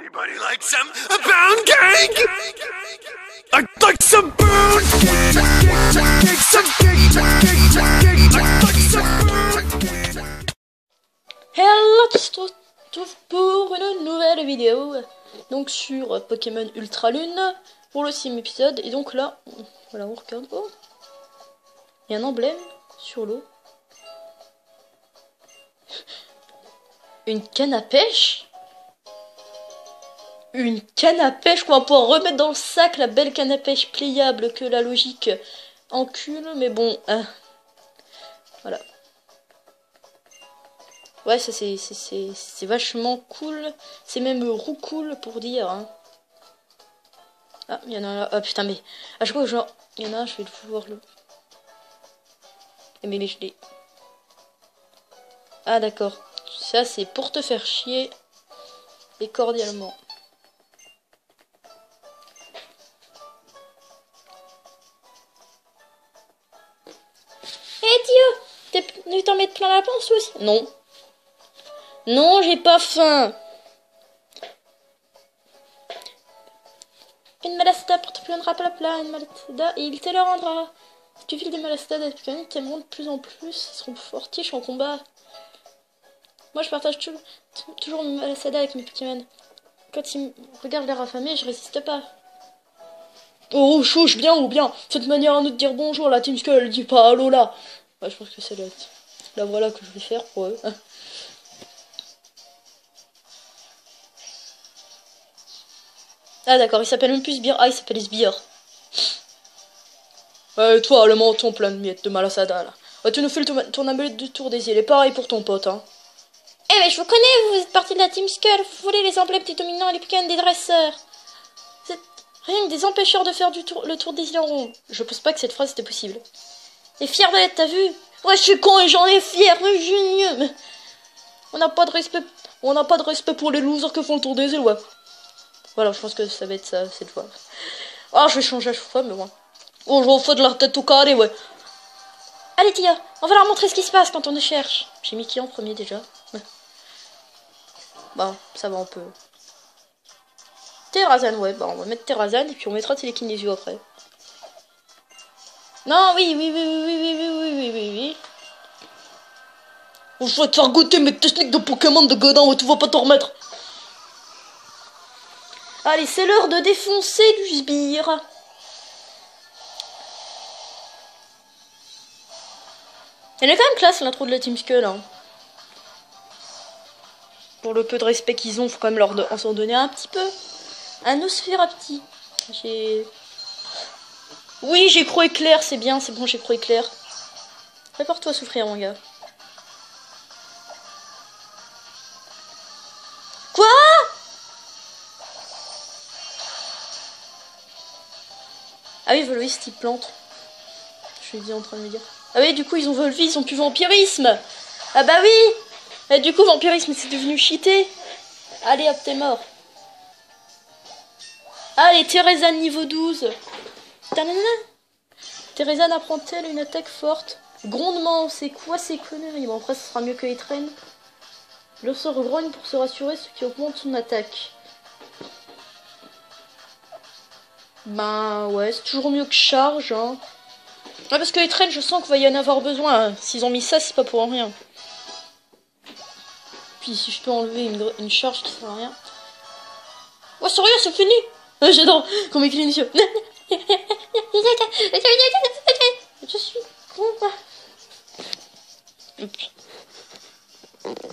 Anybody like some pound cake? I'd like some pound cake. Hello, on se retrouve pour une nouvelle vidéo, donc sur Pokémon Ultra Lune, pour le 6ème épisode. Et donc là, voilà, on regarde. Oh, il y a un emblème sur l'eau. Une canne à pêche. Une canne à pêche qu'on va pouvoir remettre dans le sac, la belle canne à pêche pliable que la logique encule, mais bon, voilà. Ouais, ça c'est vachement cool, c'est même roucool pour dire, hein. Ah, il y en a un là, oh putain, mais à chaque fois que genre, il y en a un, je vais le voir le... Mais je l'ai... Ah d'accord, ça c'est pour te faire chier, et cordialement. Dieu, t'es venu t'en mettre plein la panse aussi? Non. Non, j'ai pas faim. Une malastada pour te prendre à plat, une malastada, et il te le rendra. Si tu files des malastadas avec Pokémon, ils t'aimeront de plus en plus, ils seront fortiches en combat. Moi, je partage toujours mes malastadas avec mes Pokémon. Quand ils me regardent l'air affamé, je résiste pas. Oh, chouche, bien ou bien. Cette manière à nous de dire bonjour, la Team Skull, dis pas allô là. Ouais, je pense que c'est la voilà que je vais faire pour eux. Ah d'accord, il s'appelle même plus Sbire. Ah, il s'appelle Sbire. Ouais, toi, le menton plein de miettes de malasada là. Ouais, tu nous fais ton amulette du tour des îles. Et pareil pour ton pote, hein. Eh mais je vous connais, vous êtes partie de la Team Skull. Vous voulez les emblèmes des dominants et les Pokémon des dresseurs. Vous êtes rien que des empêcheurs de faire le tour des îles en rond. Je pense pas que cette phrase était possible. Et fier d'être, t'as vu? Ouais, je suis con et j'en ai fier, mais génial. On n'a pas de respect pour les losers que font le tour des îles, ouais. Voilà, je pense que ça va être ça cette fois. Ah, je vais changer à chaque fois, mais bon. Oh, je refais de la tête au carré, ouais. Allez, Tia, on va leur montrer ce qui se passe quand on les cherche. J'ai mis qui en premier déjà? Bon, ça va, on peut. Terrazane, ouais, bah on va mettre Terrazane et puis on mettra Télékinésio après. Non, oui. Je vais te faire goûter mes techniques de Pokémon de godin, ouais, tu vas pas t'en remettre. Allez, c'est l'heure de défoncer du sbire. Elle est quand même classe l'intro de la Team Skull, hein. Pour le peu de respect qu'ils ont, faut quand même leur en s'en donner un petit peu. Un Nosferapti. Oui, j'ai croix éclair, c'est bien, c'est bon, j'ai croix éclair. Prépare-toi à souffrir, mon gars. Quoi? Ah oui, Volviste, il plante. Je suis dit en train de me dire. Ah oui, du coup, ils ont Volvi, ils ont plus vampirisme. Ah bah oui. Et du coup, vampirisme, c'est devenu cheaté. Allez, hop, t'es mort. Allez, Terrazane niveau 12. Terrazane apprend-elle une attaque forte? Grondement, c'est quoi ces conneries? Bon, après, ce sera mieux que les traînes. Le sort grogne pour se rassurer, ce qui augmente son attaque. Ben ouais, c'est toujours mieux que charge, hein. Ah, parce que les traînes, je sens qu'il va y en avoir besoin, hein. S'ils ont mis ça, c'est pas pour rien. Puis si je peux enlever une charge qui sert à rien. Ouais, c'est rien, c'est fini. J'adore qu'on m'écrit les yeux. Je suis con.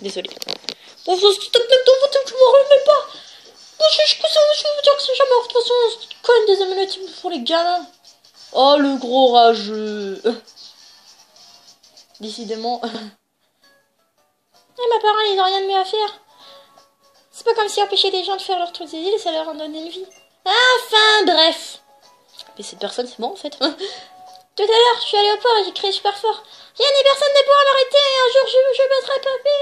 Désolé. Bon, je me remets pas. Je veux dire que c'est jamais de toute façon, c'est quand même des amulettes pour les gamins. Oh, le gros rageux. Décidément. Et mes parents, ils ont rien de mieux à faire. C'est pas comme si empêcher des gens de faire leur truc des îles, ça leur en donnait une vie. Enfin, bref. Mais cette personne, c'est bon, en fait. Tout à l'heure, je suis allée au port et j'ai crié super fort. Rien ni personne ne pourra m'arrêter. Un jour, je battrai Papé.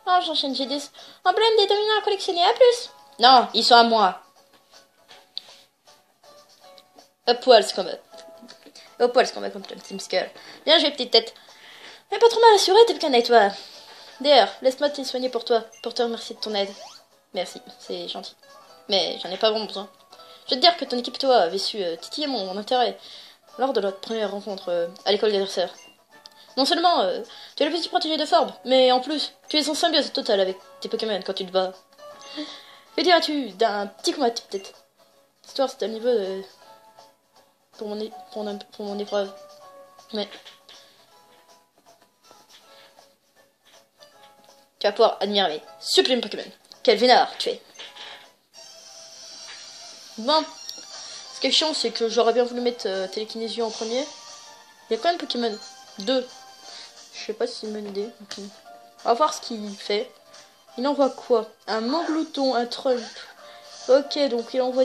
Oh, j'enchaîne, j'ai des emblèmes des dominants à collectionner. À plus. Non, ils sont à moi. Au poil, ce combat. Au poil, ce combat contre le Team Skull. Bien joué, petite tête. Mais pas trop mal assuré, t'es bien et toi. D'ailleurs, laisse-moi te soigner pour toi, pour te remercier de ton aide. Merci, c'est gentil. Mais j'en ai pas vraiment besoin. Je vais te dire que ton équipe et toi avaient su titiller mon intérêt lors de notre première rencontre à l'école des dresseurs. Non seulement tu es le petit protégé de Forbe, mais en plus, tu es en symbiose totale avec tes Pokémon quand tu te bats. Que dirais-tu d'un petit combat peut-être? Histoire, c'est un niveau pour mon épreuve. Mais tu vas pouvoir admirer mes sublimes Pokémon. Quel vénard tu es. Bon, ce qui est chiant, c'est que j'aurais bien voulu mettre Télékinésio en premier. Il y a quand même Pokémon 2. Je sais pas si c'est une bonne idée. Okay. On va voir ce qu'il fait. Il envoie quoi? Un Manglouton, un Trump. Ok, donc il envoie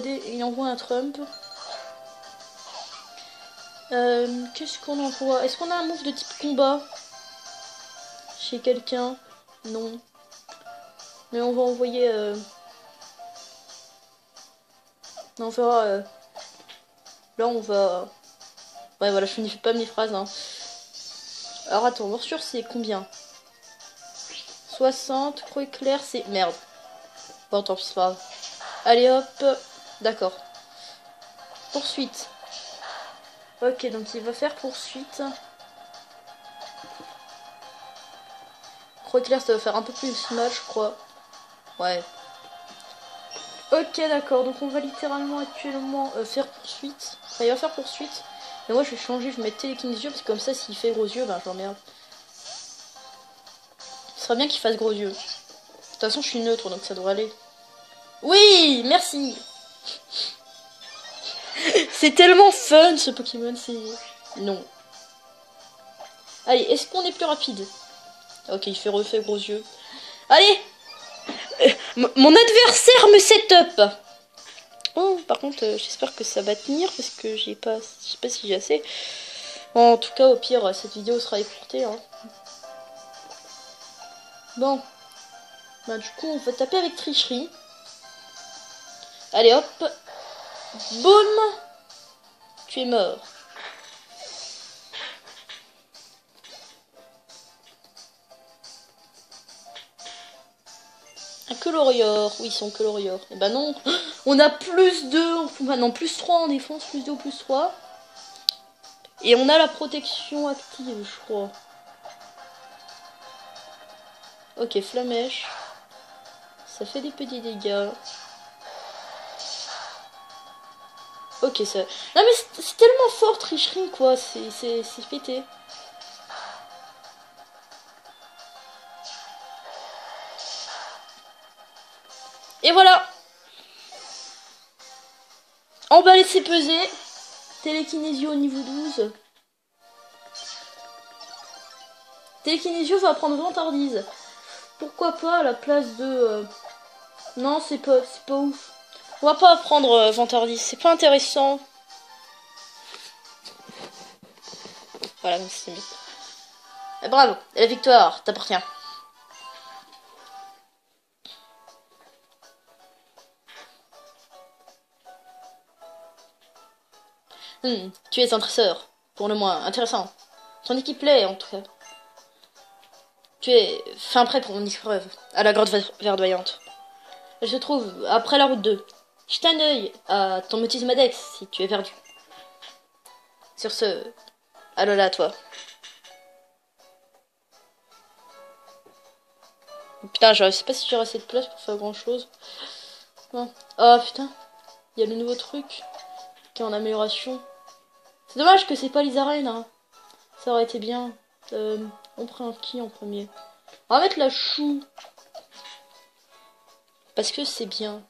un Trump. Qu'est-ce qu'on envoie? Est-ce qu'on a un move de type combat chez quelqu'un? Non. Mais on va envoyer... Non, on verra... Là, on va... Ouais, voilà, je finis pas mes phrases, hein. Alors, attends, morsure, c'est combien? 60, croix éclair, c'est... Merde. Bon, tant pis, c'est pas grave. Allez, hop. D'accord. Poursuite. Ok, donc il va faire poursuite. Croix éclair, ça va faire un peu plus mal, je crois. Ouais. Ok, d'accord. Donc on va littéralement actuellement faire poursuite. Enfin, il va faire poursuite. Et moi, je vais changer. Je vais mettre Télékinésio parce que comme ça, s'il fait gros yeux, ben je l'emmerde. Ce serait bien qu'il fasse gros yeux. De toute façon, je suis neutre, donc ça devrait aller. Oui, merci. C'est tellement fun ce Pokémon, c'est... Non. Allez, est-ce qu'on est plus rapide? Ok, il fait refait gros yeux. Allez. Mon adversaire me set up. Oh, par contre, j'espère que ça va tenir parce que je sais pas si j'ai assez. En tout cas, au pire, cette vidéo sera écourtée. Hein. Bon. Bah, du coup, on va taper avec tricherie. Allez, hop. Boum. Tu es mort. Un Colorior. Oui, c'est un Colorior. Et bah non. On a plus 2. Enfin, non, plus 3 en défense. Plus 2 ou plus 3. Et on a la protection active, je crois. Ok, Flamèche. Ça fait des petits dégâts. Ok, ça... Non mais c'est tellement fort, tricherie, quoi. C'est pété. Et voilà. Emballé, c'est pesé. Télékinésio au niveau 12. Télékinésio va prendre vantardise. Pourquoi pas à la place de... Non, c'est pas ouf. On va pas prendre vantardise. C'est pas intéressant. Voilà, c'est mieux. Et bravo, et la victoire t'appartient. Tu es un dresseur, pour le moins intéressant. Ton équipe l'est, en tout cas. Tu es fin prêt pour mon épreuve, à la grotte verdoyante. Elle se trouve après la route 2. Jette un œil à ton mutisme Dex si tu es perdu. Sur ce, allons à toi. Putain, je sais pas si j'aurai assez de place pour faire grand chose. Non. Oh putain, il y a le nouveau truc qui est en amélioration. C'est dommage que c'est pas les arènes. Hein. Ça aurait été bien. On prend qui en premier? On va mettre la chou. Parce que c'est bien.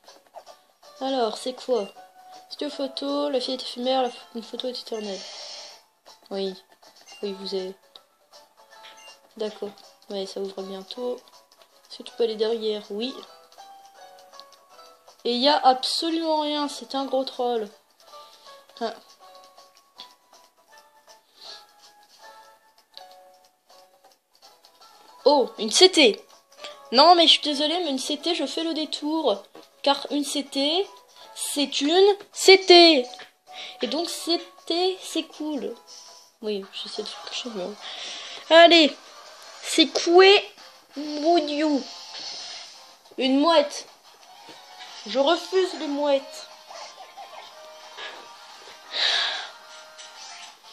Alors, c'est quoi? Studio photo, la fille est éphémère, une photo est éternelle. Oui. Oui, vous avez... D'accord. Ouais, ça ouvre bientôt. Est-ce que tu peux aller derrière? Oui. Et il y a absolument rien. C'est un gros troll. Ah. Oh, une CT. Non, mais je suis désolée, mais une CT, je fais le détour. Car une CT, c'est une CT. Et donc, CT, c'est cool. Oui, j'essaie de faire quelque chose. Mais... Allez, c'est Koué Boudiou. Une mouette. Je refuse les mouettes.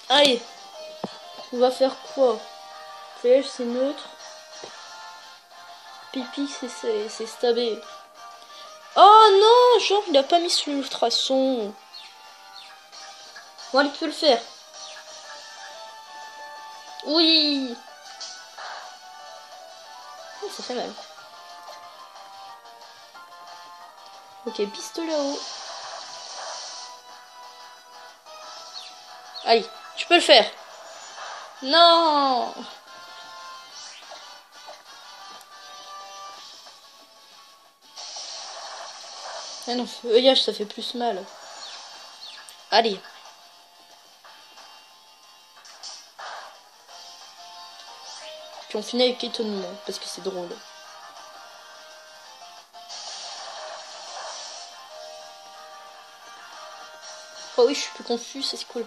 Allez. On va faire quoi? Flèche, c'est neutre. Pipi, c'est stabé. Oh non, genre il a pas mis sur l'ultrason. Bon, allez, tu peux le faire. Oui. Oh, ça fait mal. Ok, pistolet à eau. Allez, tu peux le faire. Non. Ah non, feuillage, ça fait plus mal. Allez. Puis on finit avec étonnement, parce que c'est drôle. Oh oui, je suis plus confus, c'est cool.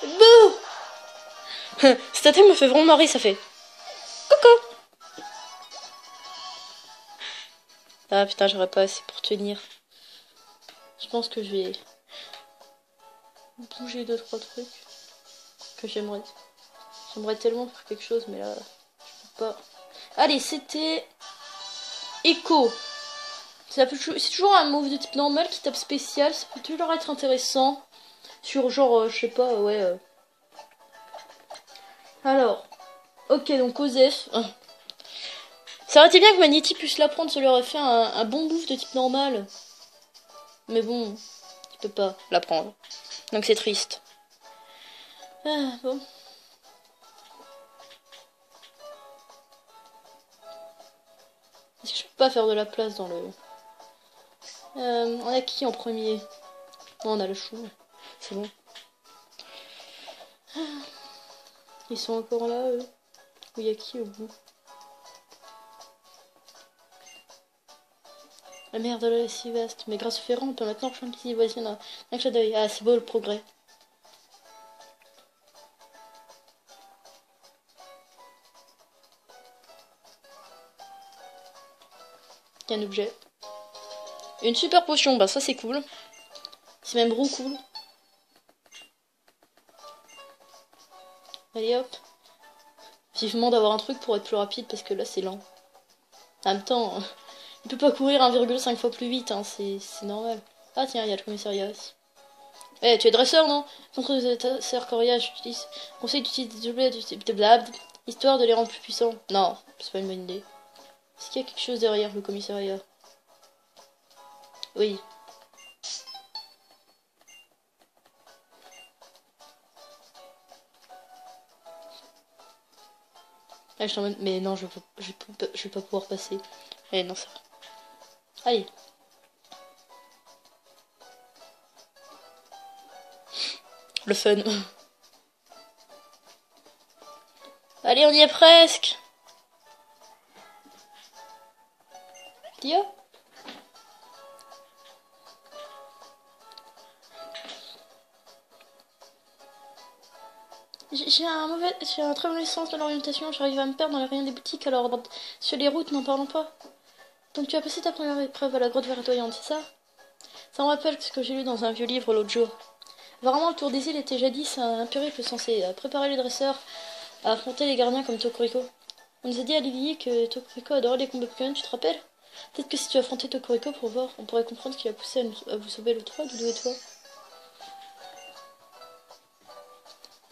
Bouh. Cet attaque me fait vraiment marrer, ça fait. Coucou. Ah putain, j'aurais pas assez pour tenir. Je pense que je vais bouger 2-3 trucs que j'aimerais. J'aimerais tellement faire quelque chose, mais là, je peux pas. Allez, c'était Echo. C'est toujours un move de type normal qui tape spécial. Ça peut toujours être intéressant. Sur genre, je sais pas, ouais. Alors, ok, donc Osef. Ça aurait été bien que Magnéti puisse l'apprendre, ça lui aurait fait un bon move de type normal. Mais bon, il peut pas l'apprendre. Donc c'est triste. Ah, bon. Est-ce que je peux pas faire de la place dans le... on a qui en premier? Non, on a le chou. C'est bon. Ils sont encore là, eux. Ou il y a qui au bout? La merde là est si vaste. Mais grâce au ferrant, on peut maintenant rejoindre les voisines d'un clin d'œil. Ah, c'est beau le progrès. Il y a un objet. Une super potion, bah ça c'est cool. C'est même gros cool. Allez hop. Vivement d'avoir un truc pour être plus rapide parce que là c'est lent. En même temps, il peut pas courir 1,5 fois plus vite, hein, c'est normal. Ah tiens, il y a le commissariat aussi. Eh, tu es dresseur, non? Contre les dresseurs Coria, j'utilise. Conseil d'utiliser des objets de blab, histoire de les rendre plus puissants. Non, c'est pas une bonne idée. Est-ce qu'il y a quelque chose derrière le commissariat? Oui. Ah, je t'emmène. Mais non, je vais pas pouvoir passer. Eh non, ça va. Allez. Le fun. Allez, on y est presque. Tia. J'ai un très mauvais sens de l'orientation, j'arrive à me perdre dans les rayons des boutiques, alors sur les routes, n'en parlons pas. Donc tu as passé ta première épreuve à la grotte verdoyante, c'est ça? Ça me rappelle ce que j'ai lu dans un vieux livre l'autre jour. Apparemment, le tour des îles était jadis un périple censé préparer les dresseurs à affronter les gardiens comme Tokurico. On nous a dit à Lily que Tokurico adorait les combats Pokémon, tu te rappelles? Peut-être que si tu affrontais Tokurico pour voir, on pourrait comprendre ce qui a poussé à vous sauver l'autre fois, Doudou et toi.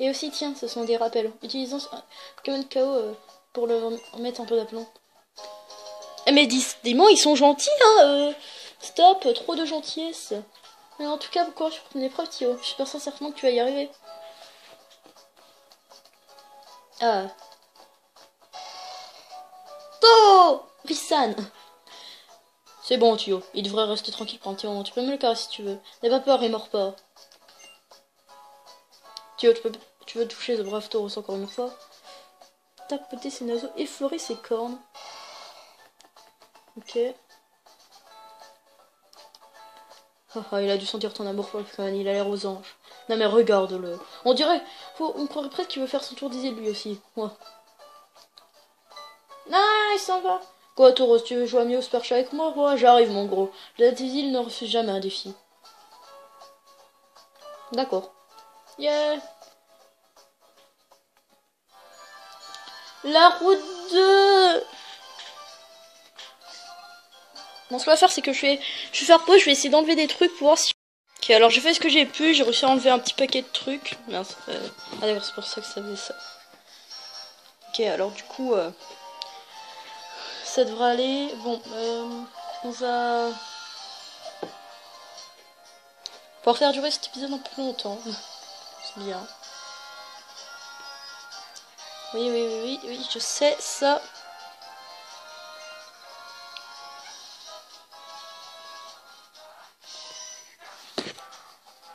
Et aussi, tiens, ce sont des rappels. Utilisons un Pokémon KO pour le remettre un peu d'aplomb. Eh mais décidément, ils sont gentils, hein stop, trop de gentillesse. Mais en tout cas, bon courage pour ton épreuve, Tio. J'espère sincèrement que tu vas y arriver. Ah. Oh Rissan. C'est bon, Tio. Il devrait rester tranquille pour un petit moment. Tu peux me le caresser si tu veux. N'aie pas peur, il mord pas. Tio, tu veux toucher ce brave taureau encore une fois? Tapoter ses naseaux, effleurer ses cornes. Ok. Ah, il a dû sentir ton amour pour le Pokémon, il a l'air aux anges. Non mais regarde-le. On dirait, on croirait presque qu'il veut faire son tour des îles lui aussi. Ouais. Non, il s'en va. Quoi, Tauros, tu veux jouer à Mios Percha avec moi? Ouais, j'arrive, mon gros. La îles ne refuse jamais un défi. D'accord. Yeah. La route 2. Bon, ce qu'on va faire, c'est que je vais faire pause, je vais essayer d'enlever des trucs pour voir si... Ok, alors j'ai fait ce que j'ai pu, j'ai réussi à enlever un petit paquet de trucs. Mince, ah d'accord, c'est pour ça que ça faisait ça. Ok, alors du coup, ça devrait aller. Bon, on va pouvoir faire durer cet épisode un peu plus longtemps. C'est bien. Oui, je sais ça.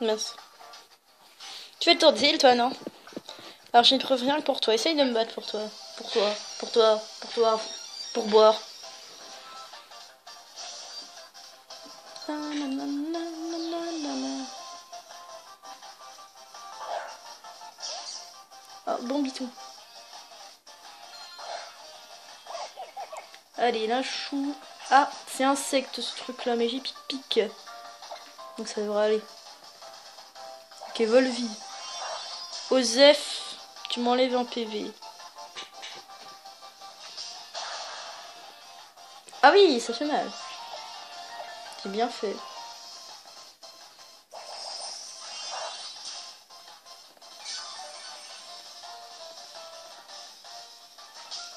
Mince. Tu fais le tour des îles, toi, non? Alors, je ne préviens que pour toi. Essaye de me battre pour toi. Pour boire. Ah, bon bitou. Allez, là, chou. Ah, c'est insecte ce truc-là, mais j'ai pique. Donc ça devrait aller. Ok, Volvi. Osef, tu m'enlèves un PV. Ah oui, ça fait mal. C'est bien fait.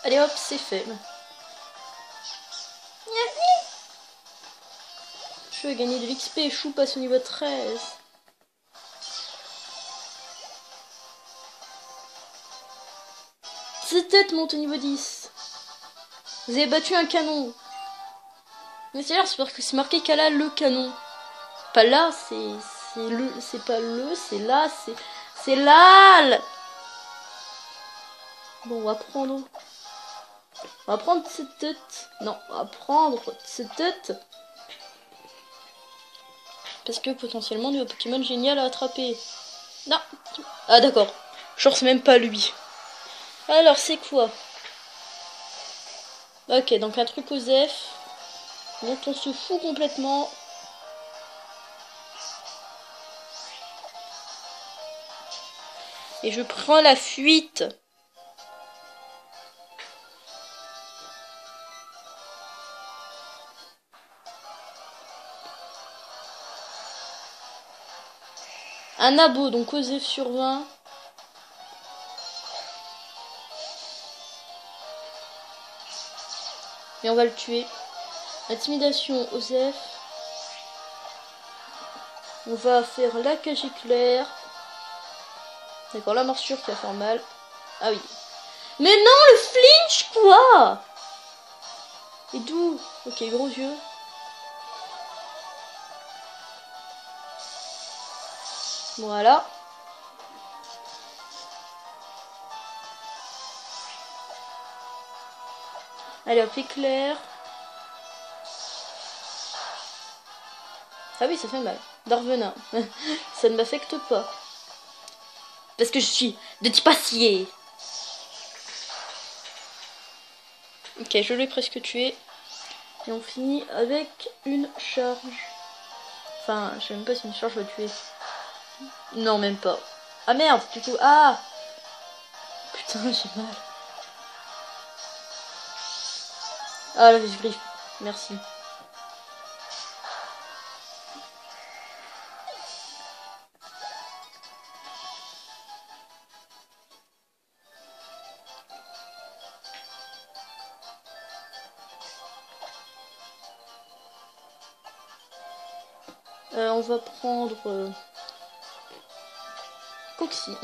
Allez hop, c'est fait. Je veux gagner de l'XP, Chou passe au niveau 13. Cette tête monte au niveau 10. Vous avez battu un canon. Mais c'est parce que c'est marqué qu'elle a le canon. Pas là, c'est pas le, c'est là, c'est là. Bon, on va prendre cette tête. Non, on va prendre cette tête. Parce que potentiellement, il y a un Pokémon génial à attraper. Non. Ah d'accord. Genre, c'est même pas lui. Alors, c'est quoi? Ok, donc un truc Osef. dont on se fout complètement. Et je prends la fuite. Un abo, donc Osef sur 20. Et on va le tuer. Intimidation, Osef. On va faire la cage éclair. D'accord, la morsure qui va faire mal. Ah oui. Mais non, le flinch, quoi! Et d'où? Ok, gros yeux. Voilà. Allez hop, éclair. Ah oui, ça fait mal. Darvenin. Ça ne m'affecte pas. Parce que je suis de type acier. Ok, je l'ai presque tué. Et on finit avec une charge. Enfin, je sais même pas si une charge va tuer. Non, même pas. Ah merde, du coup. Ah! Putain, j'ai mal. Ah, la griffe. Merci. On va prendre Coxy.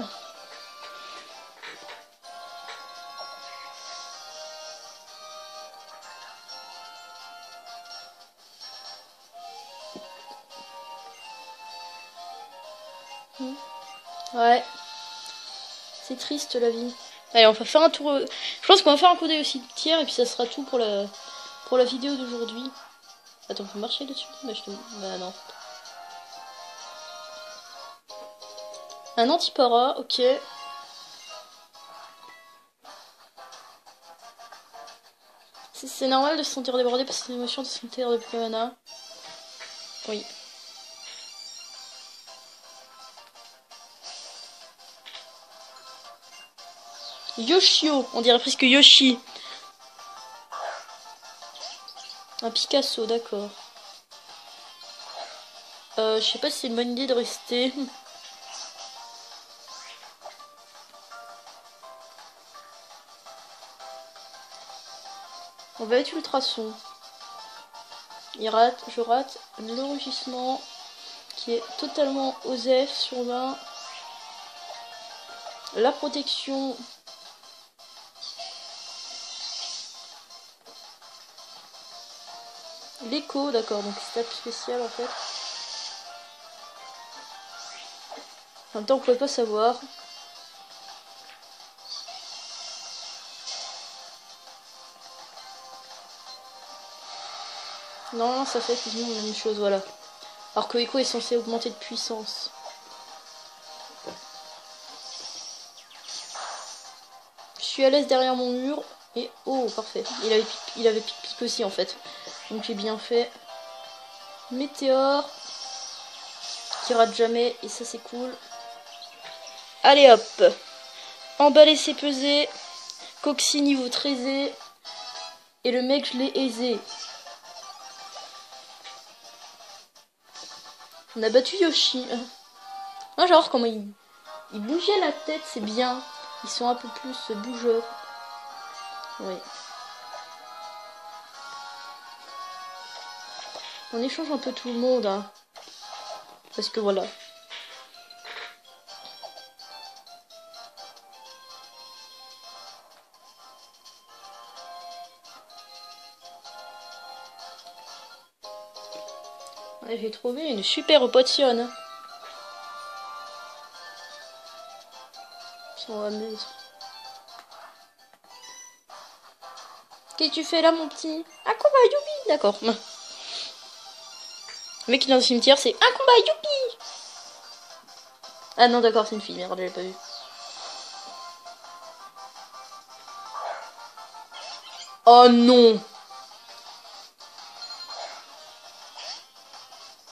Ouais. C'est triste la vie. Allez, on va faire un tour. Je pense qu'on va faire un coup d'œil au cimetière et puis ça sera tout pour la vidéo d'aujourd'hui. Attends, on peut marcher dessus? Bah non. Un antipara, ok. C'est normal de se sentir débordé par cette émotion de se sentir de plus mana. Oui. Yoshio, on dirait presque Yoshi. Un Picasso, d'accord. Je sais pas si c'est une bonne idée de rester. On va être ultrason. Il rate, je rate le rugissement qui est totalement OSEF sur 20. La protection. L'écho, d'accord, donc c'est tape spécial en fait. En même temps, on pouvait pas savoir. Non, ça fait quasiment la même chose, voilà. Alors que Echo est censé augmenter de puissance. Je suis à l'aise derrière mon mur. Et oh, parfait. Il avait pique aussi en fait. Donc j'ai bien fait. Météore. Qui rate jamais. Et ça c'est cool. Allez hop. Emballer c'est pesé. Coxy niveau 13. Et le mec je l'ai aisé. On a battu Yoshi. Ah, genre comment il bougeait la tête, c'est bien. Ils sont un peu plus bougeurs. Oui. On échange un peu tout le monde. Hein. Parce que voilà. Ouais, j'ai trouvé une super potion. On va mettre. Qu'est-ce que tu fais là, mon petit? Un combat, youpi! D'accord. Le mec qui est dans le cimetière, c'est un combat, youpi! Ah non, d'accord, c'est une fille, merde, j'avais pas vu. Oh non!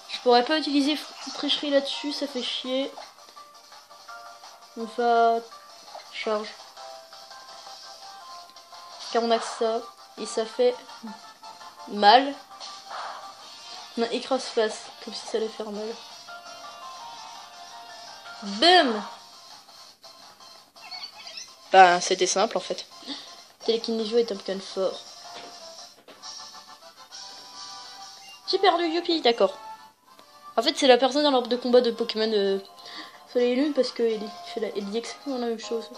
Je pourrais pas utiliser tricherie là-dessus, ça fait chier. On va charge. Car on a que ça. Et ça fait mal. Non, écrase face. Comme si ça allait faire mal. Boum! Bah, c'était simple en fait. Télékinesio est un Pokémon fort. J'ai perdu, youpi, d'accord. En fait, c'est la personne dans l'arbre de combat de Pokémon Soleil et Lune parce qu'il dit exactement la même chose.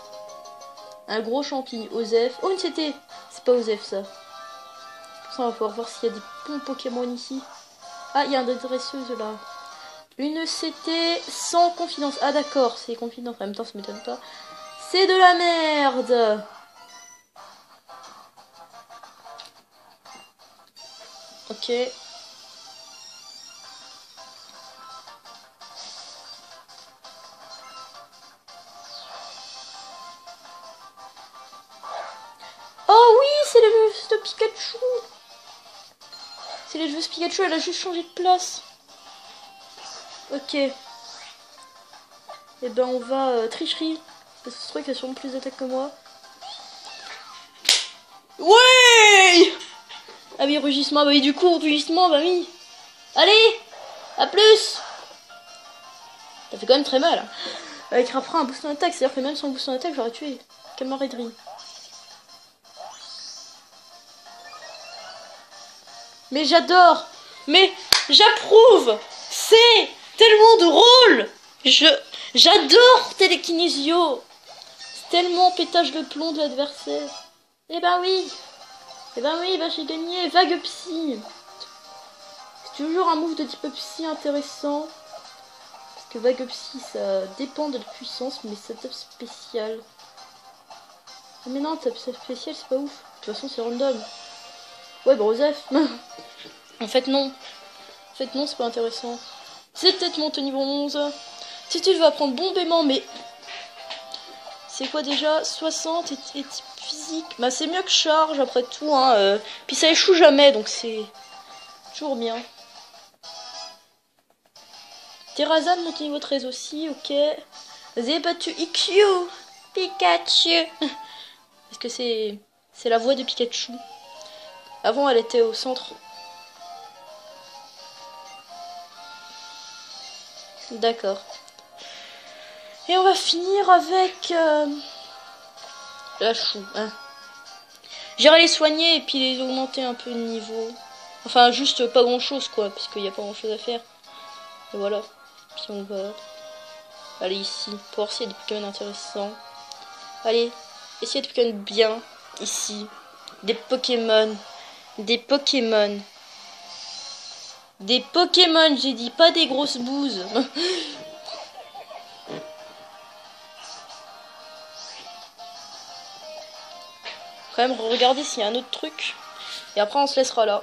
Un gros champi, Osef. Oh, une CT! C'est pas Osef ça. Ça, on va pouvoir voir s'il y a des bons Pokémon ici. Ah, il y a un dresseuse là. Une CT sans confidence. Ah, d'accord, c'est confidence. En même temps, ça m'étonne pas. C'est de la merde! Ok. Oh oui, c'est le jeu de Pikachu. C'est les jeux de Pikachu, elle a juste changé de place. Ok. Et ben on va tricherie. Parce que ce truc a sûrement plus d'attaque que moi. Ouais! Ah oui, rugissement, bah oui, du coup, rugissement, bah oui. Allez! À plus! Ça fait quand même très mal. Hein. Avec après un boost en attaque, c'est-à-dire que même sans boost en attaque, j'aurais tué. Quelle maraiderie. Mais j'adore! Mais j'approuve! C'est tellement drôle! J'adore Télékinesio! C'est tellement pétage de plomb de l'adversaire. Eh ben oui! Eh ben oui, bah j'ai gagné! Vague Psy! C'est toujours un move de type Psy intéressant. Parce que Vague Psy, ça dépend de la puissance, mais ça tape spécial. Mais non, tape spécial, c'est pas ouf. De toute façon, c'est random. Ouais, Brosef. En fait, non. En fait, non, c'est pas intéressant. C'est peut-être monté niveau 11. Si tu vas prendre bombément, mais... C'est quoi déjà 60 et type physique. Bah c'est mieux que charge après tout. Hein, Puis ça échoue jamais, donc c'est toujours bien. Terrazane monte niveau 13 aussi, ok. Vous avez battu IQ. Pikachu. Est-ce que c'est la voix de Pikachu? Avant elle était au centre. D'accord. Et on va finir avec la chou. Hein. J'irai les soigner et puis les augmenter un peu de niveau. Enfin juste pas grand chose quoi, puisqu'il n'y a pas grand chose à faire. Et voilà. Puis on va aller ici pour voir s'il y a des Pokémon intéressants. Allez, essayez de Pokémon bien ici. Des Pokémon. Des Pokémon. Des Pokémon, j'ai dit, pas des grosses bouses. Quand même regarder s'il y a un autre truc. Et après on se laissera là.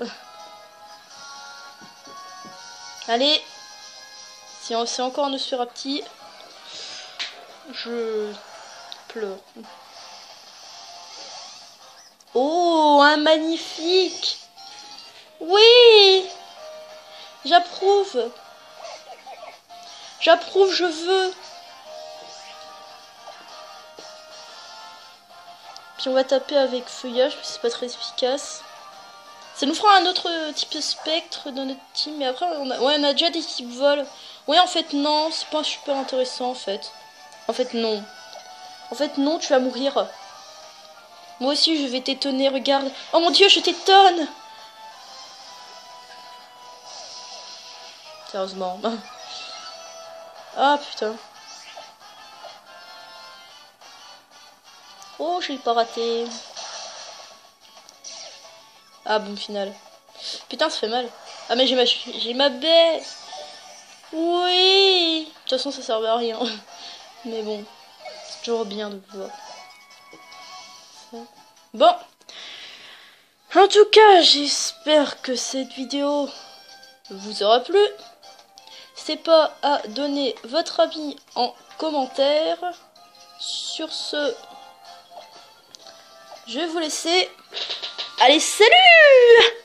Allez. Si c'est encore un Osferapti, je pleure. Oh, un magnifique. Oui. J'approuve. J'approuve, je veux. Puis on va taper avec feuillage, parce que c'est pas très efficace. Ça nous fera un autre type spectre dans notre team. Mais après, on a déjà des types vol. Ouais, en fait, non. C'est pas super intéressant, en fait. En fait, non. En fait, non, tu vas mourir. Moi aussi, je vais t'étonner, regarde. Oh mon dieu, je t'étonne. Sérieusement. Ah, putain. Oh, je l'ai pas raté. Ah, bon, final. Putain, ça fait mal. Ah, mais j'ai ma baie. Oui. De toute façon, ça servait à rien. Mais bon, c'est toujours bien de voir. Bon. En tout cas, j'espère que cette vidéo vous aura plu. N'hésitez pas à donner votre avis en commentaire. Sur ce, je vais vous laisser. Allez, salut!